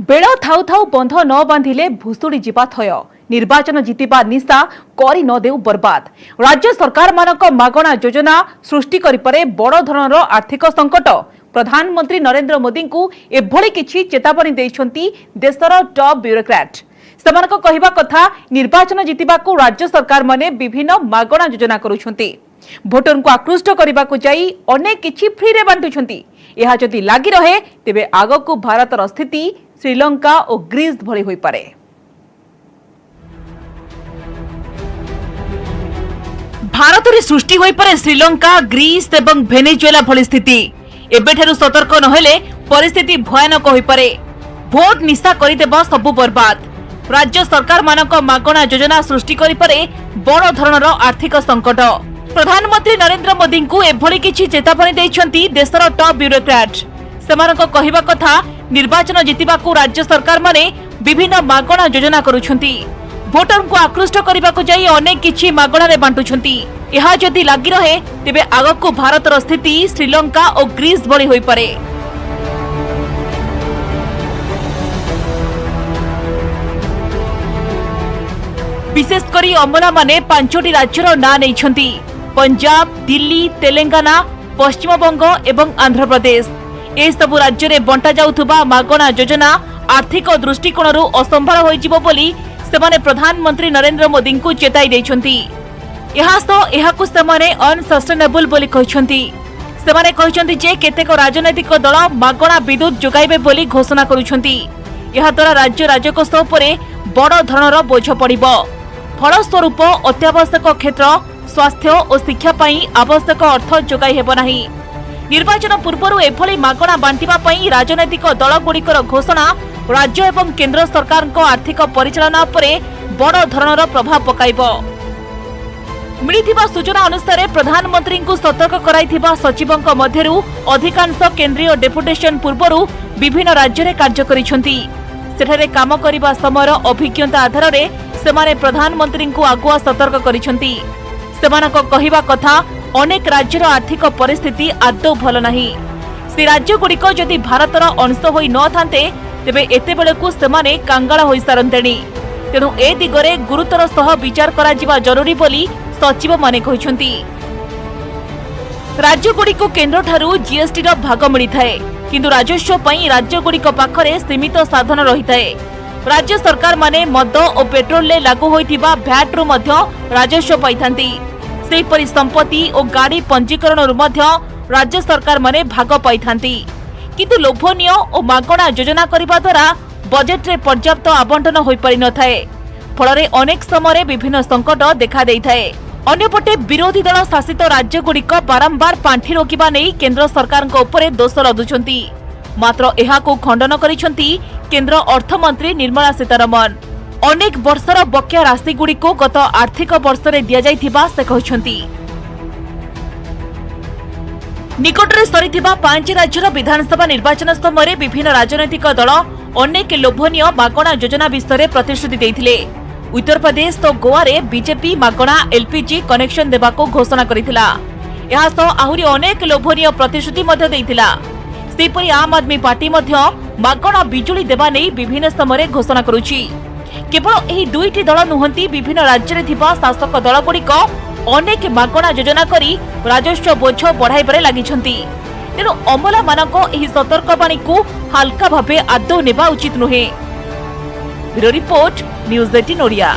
बेड़ थाउ थाउ बंध न बांधिले भुसुड़ी जीवा थय निर्वाचन जितिबा निशा करी न देउ बर्बाद। राज्य सरकार मानक मागणा योजना सृष्टि करि परे बड़ धरणर आर्थिक संकट। प्रधानमंत्री नरेंद्र मोदी को एभली किछि चेतावनी दैछंती देशर टॉप ब्यूरोक्रेट। सेमानक कहिबा कथा निर्वाचन जितिबा को राज्य सरकार माने विभिन्न मागणा योजना करूछंती। भोटर को आकृष्ट करने को जाई अनेक किछि फ्री रे बांटुछंती। यह जदि लागि रहे तेबे आगकू भारतर स्थिति श्रीलंका और ग्रीस भली होई पारे। भारत रे सृष्टि होई पारे श्रीलंका, ग्रीस एवं वेनेजुएला भली स्थिति। एबेठारु सतर्क नहेले परिस्थिति भयानक होई पारे। भोट निशा करिदेबा सबु बर्बाद। राज्य सरकार मानक मागणा योजना सृष्टि करि पारे बड़ धरणर आर्थिक संकट। प्रधानमंत्री नरेंद्र मोदी को एभली किछि चेतावनी दैछंती देशर टॉप ब्यूरोक्रेट। सेमानक कहिबा कथा निर्वाचन जितिबा को राज्य सरकार माने विभिन्न मागणा योजना करूछंती। भोटर को आकृष्ट करने को जाई अनेक किछि मागणा रे बांटुछंती। यह जदि लागि रहे तेबे आगकू भारतर स्थिति श्रीलंका और ग्रीस भली होई पारे। विशेषकर अमला माने पांचटी राज्यर ना नैछंती। पंजाब, दिल्ली, तेलंगाना, पश्चिम बंग एवं आंध्र प्रदेश ए सबु राज्य में बंटा जाउथुबा मागणा योजना आर्थिक दृष्टिकोणरू असंभाळ होइजिबो बोली सेमाने प्रधानमंत्री नरेंद्र मोदी को चेताई दैछंती। एहाकु सेमाने अनसस्टेनेबल बोली कहिछंती। सेमाने कहिछंती जे केतेक राजनैतिक दल मागणा विद्युत जोगाइबे बोली घोषणा करूछंती। एहा द्वारा राज्य राजकोष उपरे बड़ धरणर बोझ पड़िबो। फलस्वरूप अत्यावश्यक क्षेत्र स्वास्थ्य और शिक्षा पाई आवश्यक अर्थ जोगाई हेबो नाही। निर्वाचन पूर्व एभली मागणा बांटिबा पाई राजनैतिक दल गुड़िकर घोषणा राज्य एवं केंद्र सरकार को आर्थिक परिचालना उपरे बड़ धरणर प्रभाव पकाइबो। मिलिथिबा सूचना अनुसार प्रधानमंत्री को सतर्क कराइथिबा सचिवंक मध्यरु अधिकांश केंद्रीय डेपुटेशन पूर्वरु विभिन्न राज्य रे कार्य करिसंती। सेठारे काम करिबा समयर अभिज्ञता आधार रे सेमाने प्रधानमंत्री को आगुआ सतर्क करिसंती। सेमानक कहिबा कथा अनेक राज्यर आर्थिक परिस्थिति आदौ भल नाही। से राज्य गुड़िक जदि भारतर अंश होई न थांते तेबे एते बेलकू सेमाने कांगाळ होई सारंतेणी। तेणु ए दिगरे गुरुतर सह विचार करा जिबा जरूरी बोली सचिव माने कहिसंती। राज्य गुड़िक केंद्र ठारू जीएसटी रो भाग मिली थाए, किंतु राजस्व पई राज्य गुड़िक पाखरे सीमित साधन रही थाए। राज्य सरकार माने मद और पेट्रोल ले लागू होइथिबा भैट रु मध्य राजस्व पाइथांती। सेहीपरि संपत्ति और गाड़ी पंजीकरण रु मध्य राज्य सरकार माने भाग पाइथांती। किंतु लोभनीय और मागणा योजना करिबा द्वारा बजेट रे पर्याप्त आवंटन होई पारि न थाए। फलरे अनेक समय विभिन्न संकट देखा देई थाए। अन्यपटे विरोधी दल शासित राज्य गुड़िक बारंबार पांठी रोकिबा नै केंद्र सरकार को उपरे दोष लदुछंती। मात्र एहाकू खंडन करिसंती केंद्र अर्थमंत्री निर्मला सीतारमण। अनेक वर्षर बकेया राशि गुड़िको गत आर्थिक वर्ष रे दिया जाइथिबा से कहिसंती। निकटरे सरिथिबा 5 राज्यर विधानसभा निर्वाचन समय विभिन्न राजनैतिक दल अनेक लोभनीय मागणा योजना विषय प्रतिश्रुति देइथिले। उत्तर प्रदेश तो गोवा रे बीजेपी मागणा एलपीजी कनेक्शन देबाको घोषणा करिथिला। एहा सह आहुरी अनेक लोभनीय प्रतिश्रुति मध्ये देइथिला। सेपरि आम आदमी पार्टी मध्ये मागणा बिजुली देबा नै विभिन्न समय घोषणा करूछि। केवल एही दुईटी दल नुहंती विभिन्न राज्य रे थिबा शासक दल गुड़िक अनेक मागणा योजना करी राजस्व बोझ बढ़ाइबारे लागिछंती। तेणु अमला मानक एही सतर्कवाणी को हल्का भावे आदौ नेबा उचित नुहे। Bureau report, news 18 Odia.